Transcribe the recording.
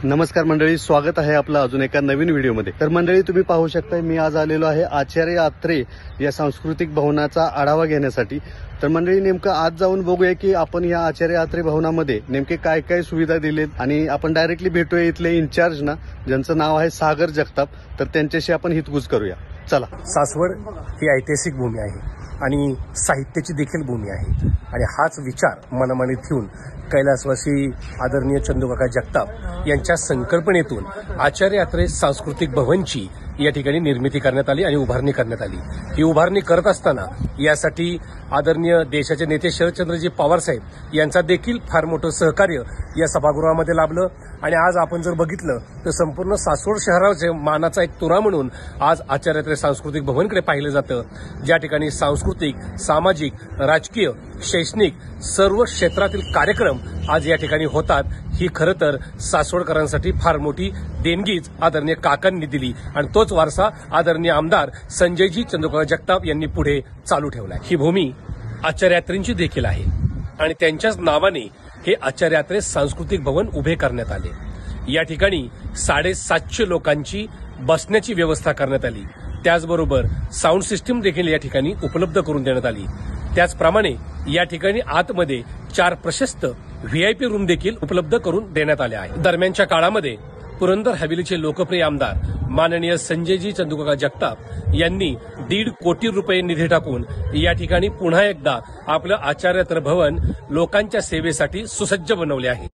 नमस्कार मंडळी, स्वागत आहे आपलं अजून एका नवीन व्हिडिओमध्ये। तर मंडळी, तुम्ही पाहू शकता मी आज आलेलो आहे आचार्य यात्रे या सांस्कृतिक भवनाचा आढावा घेण्यासाठी। तर मंडळी, नेमकं आज जाऊन बघूया की आपण या आचार्य यात्रे भवनामध्ये नेमके काय काय सुविधा दिलेत आणि आपण डायरेक्टली भेटूया इथले इन्चार्ज ना, ज्यांचं नाव आहे सागर जगताप। तर त्यांच्याशी आपण हितगुज करूया, चला। सासवड ही ऐतिहासिक भूमी आहे आणि साहित्याची देखील भूमी आहे आणि हाच विचार मनामध्ये ठेवून कैलासवासी आदरणीय चंदूकाका जगताप यांच्या संकल्पनेतून आचार्य यात्रे सांस्कृतिक भवनची या ठिकाणी निर्मिती करण्यात आली आणि उभारणी करण्यात आली। ही उभारणी करत असताना यासाठी आदरणीय देशाचे नेते शरदचंद्रजी पवार साहेब यांचा देखील फार मोठं सहकार्य या सभागृहामध्ये लाभलं आणि आज आपण जर बघितलं तर संपूर्ण सासवड शहराचे मानाचा एक तुरा म्हणून आज आचार्य यात्रे सांस्कृतिक भवनकडे पाहिलं जातं, ज्या ठिकाणी सांस्कृतिक, सामाजिक, राजकीय, शैक्षणिक सर्व क्षेत्रातील कार्यक्रम आज या ठिकाणी होतात। ही खरं तर सासवडकरांसाठी फार मोठी देणगीच आदरणीय काकांनी दिली आणि तोच वारसा आदरणीय आमदार संजयजी चंदूकाका जगताप यांनी पुढे चालू ठेवलाय। ही भूमी आचार्य यात्रेंची देखील आहे आणि त्यांच्याच नावाने हे आचार्य यात्रे सांस्कृतिक भवन उभे करण्यात आले। या ठिकाणी 750 लोकांची बसण्याची व्यवस्था करण्यात आली। त्याचबरोबर साऊंड सिस्टीम देखील या ठिकाणी उपलब्ध करून देण्यात आली। त्याचप्रमाणे या ठिकाणी आतमध्ये 4 प्रशस्त व्हीआयपी रूम देखील उपलब्ध करून देण्यात आले आहे। दरम्यानच्या काळामध्ये पुरंदर हवेलीचे लोकप्रिय आमदार माननीय संजयजी चंदूकाका जगताप यांनी 1.5 कोटी रुपये निधी टाकून या ठिकाणी पुन्हा एकदा आपलं आचार्य यात्रा भवन लोकांच्या सेवेसाठी सुसज्ज बनवले आहे।